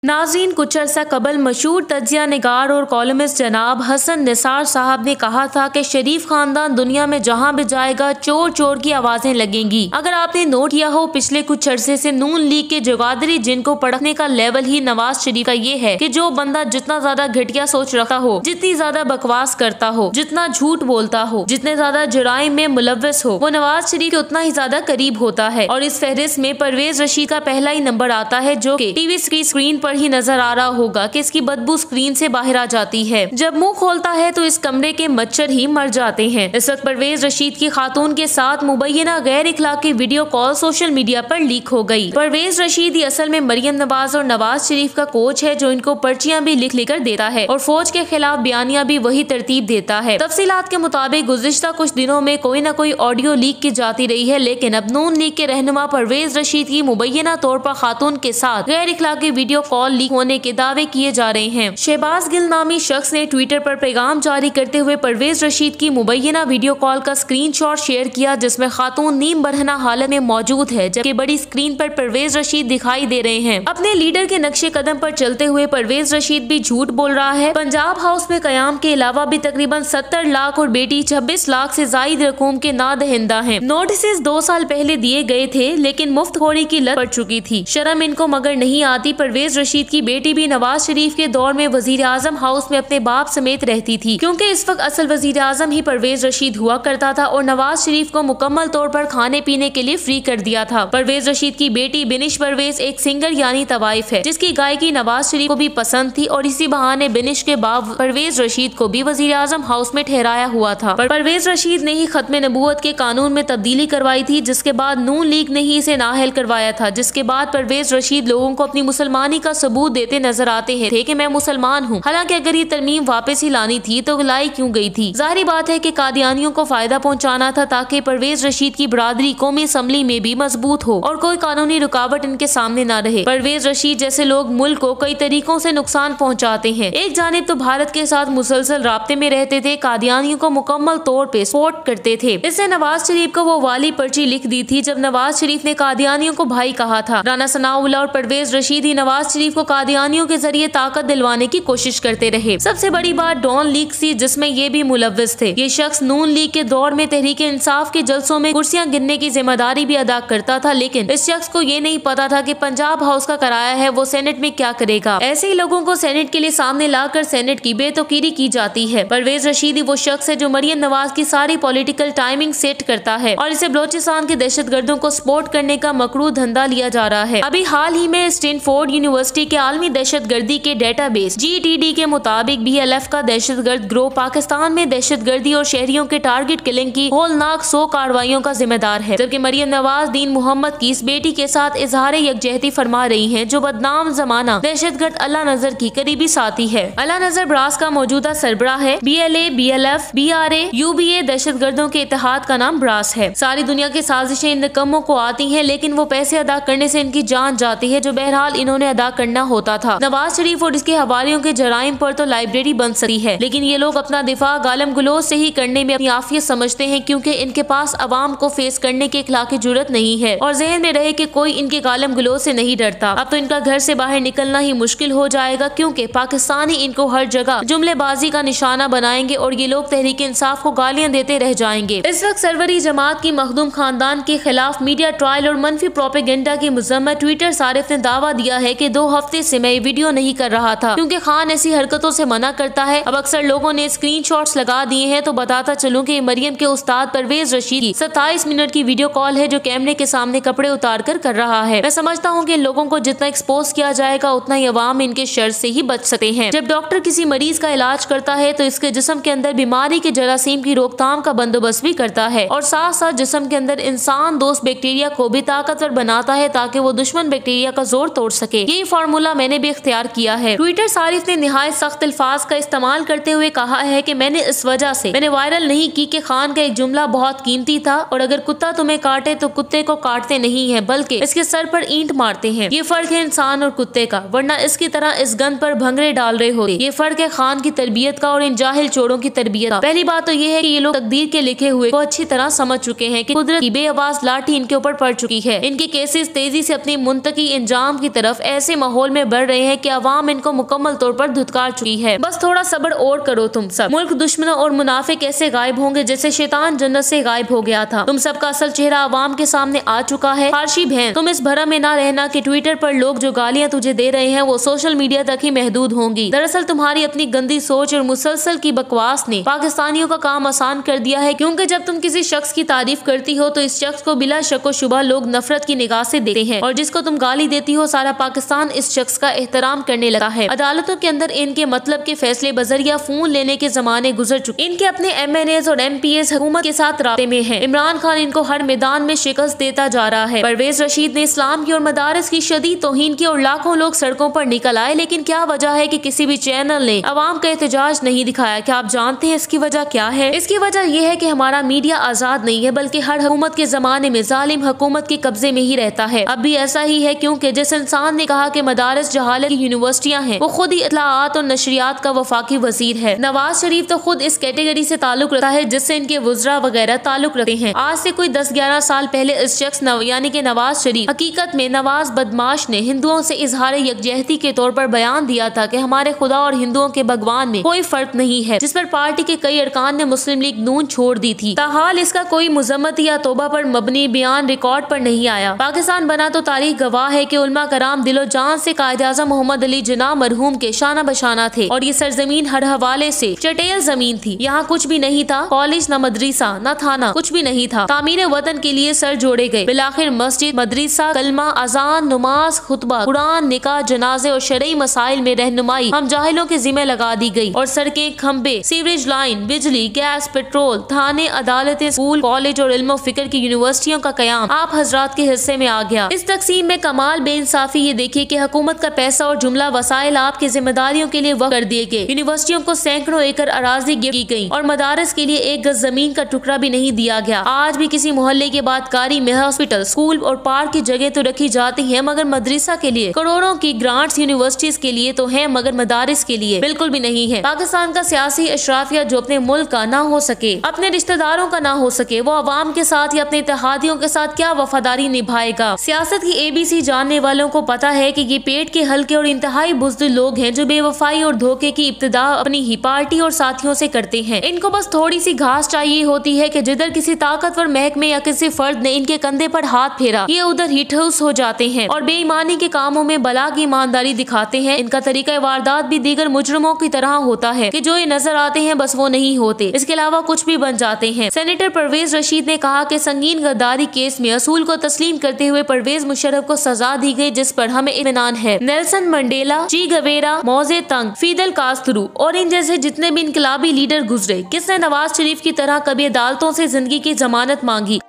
नाज़रीन, कुछ अर्सा कबल मशहूर तजिया निगार और कॉलमिस्ट जनाब हसन निसार साहब ने कहा था कि शरीफ खानदान दुनिया में जहां भी जाएगा चोर चोर की आवाजें लगेंगी। अगर आपने नोट किया हो, पिछले कुछ अरसे से नून लीग के जगादरी जिन को पढ़ने का लेवल ही नवाज शरीफ का ये है कि जो बंदा जितना ज्यादा घटिया सोच रखा हो, जितनी ज्यादा बकवास करता हो, जितना झूठ बोलता हो, जितने ज्यादा जुराइम में मुलव्वस हो, वो नवाज शरीफ के उतना ही ज्यादा करीब होता है। और इस फहरिस्त में परवेज रशीद का पहला ही नंबर आता है, जो कि टीवी स्क्रीन पर ही नजर आ रहा होगा कि इसकी बदबू स्क्रीन से बाहर आ जाती है। जब मुंह खोलता है तो इस कमरे के मच्छर ही मर जाते हैं। इस वक्त परवेज रशीद की खातून के साथ मुबैना गैर इखलाकी वीडियो कॉल सोशल मीडिया पर लीक हो गई। परवेज रशीद असल में मरियम नवाज और नवाज शरीफ का कोच है, जो इनको पर्चियां भी लिख लेकर देता है और फौज के खिलाफ बयानियां भी वही तरतीब देता है। तफसीलात के मुताबिक गुज़िश्ता कुछ दिनों में कोई न कोई ऑडियो लीक की जाती रही है, लेकिन अब नून लीग के रहनुमा परवेज रशीद की मुबैना तौर पर खातून के साथ गैर इखलाकी वीडियो कॉल लीक होने के दावे किए जा रहे हैं। शहबाज गिल नामी शख्स ने ट्विटर पर पैगाम जारी करते हुए परवेज रशीद की मुबैना वीडियो कॉल का स्क्रीनशॉट शेयर किया, जिसमें खातून नीम बरहना हालत में मौजूद है, जबकि बड़ी स्क्रीन पर परवेज रशीद दिखाई दे रहे हैं। अपने लीडर के नक्शे कदम पर चलते हुए परवेज रशीद भी झूठ बोल रहा है। पंजाब हाउस में कयाम के अलावा भी तकरीबन 70 लाख और बेटी 26 लाख से जायद रकूम के नादहिंदा हैं। नोटिस 2 साल पहले दिए गए थे, लेकिन मुफ्तखोरी की लत पड़ चुकी थी। शर्म इनको मगर नहीं आती। परवेज रशीद की बेटी भी नवाज शरीफ के दौर में वजीर आजम हाउस में अपने बाप समेत रहती थी, क्योंकि इस वक्त असल वजीर आजम ही परवेज रशीद हुआ करता था और नवाज शरीफ को मुकम्मल तौर पर खाने पीने के लिए फ्री कर दिया था। परवेज रशीद की बेटी बिनिश परवेज एक सिंगर यानी तवाइफ है, जिसकी गायकी नवाज शरीफ को भी पसंद थी और इसी बहाने बिनिश के बाप परवेज रशीद को भी वजीर आजम हाउस में ठहराया हुआ था। परवेज रशीद ने ही खत्म नबूवत के कानून में तब्दीली करवाई थी, जिसके बाद नून लीग ने ही इसे नाअहल करवाया था, जिसके बाद परवेज रशीद लोगों को अपनी मुसलमानी का सबूत देते नजर आते हैं कि मैं मुसलमान हूँ। हालांकि अगर ये तरमीम वापस ही लानी थी तो लाई क्यों गई थी? जाहिर बात है कि कादियानियों को फायदा पहुँचाना था, ताकि परवेज रशीद की बरादरी कौमी असम्बली में भी मजबूत हो और कोई कानूनी रुकावट इनके सामने न रहे। परवेज रशीद जैसे लोग मुल्क को कई तरीकों से नुकसान पहुँचाते हैं। एक जानिब तो भारत के साथ मुसलसल राब्ते में रहते थे, कादियानियों को मुकम्मल तौर पे सपोर्ट करते थे। इससे नवाज शरीफ को वो वाली पर्ची लिख दी थी जब नवाज शरीफ ने कादियानियों को भाई कहा था। राना सनाउल्लाह और परवेज रशीद ही नवाज शरीफ को कादियानियों के जरिए ताकत दिलवाने की कोशिश करते रहे। सबसे बड़ी बात डॉन लीग थी, जिसमें ये भी मुलव्वस थे। ये शख्स नून लीग के दौर में तहरीक इंसाफ के जलसों में कुर्सियां गिनने की जिम्मेदारी भी अदा करता था, लेकिन इस शख्स को ये नहीं पता था कि पंजाब हाउस का कराया है वो सेनेट में क्या करेगा। ऐसे ही लोगों को सेनेट के लिए सामने लाकर सेनेट की बेतौकीरी की जाती है। परवेज रशीद वो शख्स है जो मरियम नवाज की सारी पॉलिटिकल टाइमिंग सेट करता है और इसे बलोचिस्तान के दहशतगर्दों को सपोर्ट करने का मकरू धंधा लिया जा रहा है। अभी हाल ही में स्टैनफोर्ड यूनिवर्सिटी के आलमी दहशतगर्दी के डेटाबेस GTD के मुताबिक BLF का दहशतगर्द ग्रोह पाकिस्तान में दहशतगर्दी और शहरियों के टारगेट किलिंग की होलनाक 100 कार्रवाइयों का जिम्मेदार है, जबकि मरियम नवाज दीन मोहम्मद की इस बेटी के साथ इजहार यकजहती फरमा रही हैं, जो बदनाम जमाना दहशतगर्द अल्लाह नजर की करीबी साथी है। अल्लाह नजर ब्रास का मौजूदा सरबराह है। BLA, BLF, BRA, UBA दहशतगर्दों के इत्तेहाद का नाम ब्रास है। सारी दुनिया की साजिशें इन निकम्मों को आती हैं, लेकिन वो पैसे अदा करने से इनकी जान जाती है, जो बहरहाल इन्होंने अदा करना होता था। नवाज शरीफ और इसके हवालियों के जराइम पर तो लाइब्रेरी बन सकती है, लेकिन ये लोग अपना दिफा गालम गलोज से ही करने में अपनी आफियत समझते हैं, क्योंकि इनके पास अवाम को फेस करने की इखलाकी जुर्रत नहीं है और जहन में रहे कि कोई इनके गालम गलोज से नहीं डरता। अब तो इनका घर से बाहर निकलना ही मुश्किल हो जाएगा, क्योंकि पाकिस्तानी इनको हर जगह जुमलेबाजी का निशाना बनाएंगे और ये लोग तहरीक इंसाफ को गालियां देते रह जाएंगे। इस वक्त सरवरी जमात की मखदूम खानदान के खिलाफ मीडिया ट्रायल और मनफी प्रोपेगेंडा की मुजम्मत ट्विटर सारिफ ने दावा दिया है कि 2 हफ्ते से मैं वीडियो नहीं कर रहा था, क्योंकि खान ऐसी हरकतों से मना करता है। अब अक्सर लोगों ने स्क्रीनशॉट्स लगा दिए हैं, तो बताता चलूं कि मरियम के उस्ताद परवेज रशीद की 27 मिनट की वीडियो कॉल है, जो कैमरे के सामने कपड़े उतार कर रहा है। मैं समझता हूं कि इन लोगों को जितना एक्सपोज किया जाएगा उतना ही अवाम इनके शर से ही बच सकते हैं। जब डॉक्टर किसी मरीज का इलाज करता है तो इसके जिस्म के अंदर बीमारी के जरासीम की रोकथाम का बंदोबस्त भी करता है और साथ साथ जिस्म के अंदर इंसान दोस्त बैक्टीरिया को भी ताकतवर बनाता है, ताकि वो दुश्मन बैक्टीरिया का जोर तोड़ सके। यही फार्मूला मैंने भी इख्तियार किया है। ट्विटर सारिफ ने निहायत सख्त अल्फाज का इस्तेमाल करते हुए कहा है कि मैंने इस वजह से मैंने वायरल नहीं की कि खान का एक जुमला बहुत कीमती था और अगर कुत्ता तुम्हें काटे तो कुत्ते को काटते नहीं है, बल्कि इसके सर पर ईंट मारते हैं। ये फर्क है इंसान और कुत्ते का, वरना इसकी तरह इस गंद पर भंगरे डाल रहे होते। ये फर्क है खान की तरबियत का और इन जाहिल चोरों की तरबियत का। पहली बात तो ये है कि ये लोग तकदीर के लिखे हुए को अच्छी तरह समझ चुके हैं कि कुदरत की बेआवाज लाठी इनके ऊपर पड़ चुकी है। इनके केसेस तेजी से अपनी मुंतकी इंजाम की तरफ ऐसे माहौल माहौल में बढ़ रहे हैं कि अवाम इनको मुकम्मल तौर पर धुतकार चुकी है। बस थोड़ा सब्र और करो तुम सब। मुल्क दुश्मनों और मुनाफिक कैसे गायब होंगे जैसे शैतान जन्नत से गायब हो गया था। तुम सबका असल चेहरा अवाम के सामने आ चुका है। फारशी बहन, तुम इस भरम में ना रहना कि ट्विटर पर लोग जो गालियां तुझे दे रहे हैं वो सोशल मीडिया तक ही महदूद होंगी। दरअसल तुम्हारी अपनी गंदी सोच और मुसलसल की बकवास ने पाकिस्तानियों का काम आसान कर दिया है, क्योंकि जब तुम किसी शख्स की तारीफ करती हो तो इस शख्स को बिला शक व शुबा लोग नफरत की निगाह से देखते हैं, और जिसको तुम गाली देती हो सारा पाकिस्तान इस शख्स का एहतराम करने लगा है। अदालतों के अंदर इनके मतलब के फैसले बजरिया फोन लेने के जमाने गुजर चुके। इनके अपने MNAs और MPs हुकूमत के साथ राब्ते में हैं। इमरान खान इनको हर मैदान में शिकस्त देता जा रहा है। परवेज रशीद ने इस्लाम की और मदारिस की शदीद तौहीन की और लाखों लोग सड़कों पर निकल आए, लेकिन क्या वजह है कि किसी भी चैनल ने अवाम का एहतजाज नहीं दिखाया? क्या आप जानते हैं इसकी वजह क्या है? इसकी वजह यह है कि हमारा मीडिया आजाद नहीं है, बल्कि हर हुकूमत के जमाने में जालिम हुकूमत के कब्जे में ही रहता है। अब भी ऐसा ही है, क्योंकि जिस इंसान ने कहा कि मदारिस जहालत की यूनिवर्सिटियां हैं वो खुद ही इत्तलाआत और नशरियात का वफाकी वजीर है। नवाज शरीफ तो खुद इस कैटेगरी से ताल्लुक रखता है जिससे इनके वुज़रा वगैरह ताल्लुक रखते हैं। आज से कोई 10-11 साल पहले इस शख्स यानी कि नवाज शरीफ हकीकत में नवाज बदमाश ने हिंदुओं से इजहार यकजहती के तौर पर बयान दिया था कि हमारे खुदा और हिंदुओं के भगवान में कोई फर्क नहीं है, जिस पर पार्टी के कई अरकान ने मुस्लिम लीग नून छोड़ दी थी। ताहाल इसका कोई मुजम्मत या तौबा पर मबनी बयान रिकॉर्ड पर नहीं आया। पाकिस्तान बना तो तारीख गवाह है कि उलमा कराम दिलो जान से कायद-ए-आज़म मोहम्मद अली जिन्ना मरहूम के शाना बशाना थे, और ये सरजमीन हर हवाले से चटेल जमीन थी। यहाँ कुछ भी नहीं था, कॉलेज न मदरसा न थाना, कुछ भी नहीं था। तामीर वतन के लिए सर जोड़े गए। बिलाखिर मस्जिद, मदरसा, कलमा, अजान, नमाज, खुतबा, कुरान, निकाह, जनाजे और शरई मसाइल में रहनुमाई हम जाहिलों के जिम्मे लगा दी गई, और सड़कें, खंबे, सीवरेज लाइन, बिजली, गैस, पेट्रोल, थाने, अदालतें, स्कूल, कॉलेज और इल्म फिक्र की यूनिवर्सिटियों का कयाम आप हजरात के हिस्से में आ गया। इस तकसीम में कमाल बेइंसाफी ये देखिए कि हुकूमत का पैसा और जुमला वसाइल आपकी जिम्मेदारियों के लिए वक्फ कर दिए गए। यूनिवर्सिटियों को सैकड़ों एकड़ अराजी गिफ्ट की गई और मदारस के लिए एक गज जमीन का टुकड़ा भी नहीं दिया गया। आज भी किसी मोहल्ले के बादकारी में हॉस्पिटल, स्कूल और पार्क की जगह तो रखी जाती है, मगर मदरसा के लिए करोड़ों की ग्रांट्स यूनिवर्सिटीज के लिए तो है, मगर मदारिस के लिए बिल्कुल भी नहीं है। पाकिस्तान का सियासी अशराफिया जो अपने मुल्क का ना हो सके, अपने रिश्तेदारों का ना हो सके, वो अवाम के साथ या अपने इत्तेहादियों के साथ क्या वफादारी निभाएगा? सियासत की ABC जानने वालों को पता है कि ये पेट के हल्के और इंतहाई बुज़दिल लोग हैं जो बेवफाई और धोखे की इब्तिदा अपनी ही पार्टी और साथियों से करते हैं। इनको बस थोड़ी सी घास चाहिए होती है कि जिधर किसी ताकतवर महकमे या किसी फर्द ने इनके कंधे पर हाथ फेरा, ये उधर ही ठूस हो जाते हैं और बेईमानी के कामों में बला की ईमानदारी दिखाते हैं। इनका तरीका वारदात भी दीगर मुजरिमों की तरह होता है कि जो ये नजर आते हैं बस वो नहीं होते, इसके अलावा कुछ भी बन जाते हैं। सेनेटर परवेज रशीद ने कहा कि संगीन गद्दारी केस में असूल को तस्लीम करते हुए परवेज मुशर्रफ को सजा दी गई, जिस पर हमें इत्मीनान है। नेल्सन मंडेला, ची गवेरा, मौजे तंग, फिदल कास्त्रो और इन जैसे जितने भी इनकलाबी लीडर गुजरे, किसने नवाज शरीफ की तरह कभी अदालतों से जिंदगी की जमानत मांगी?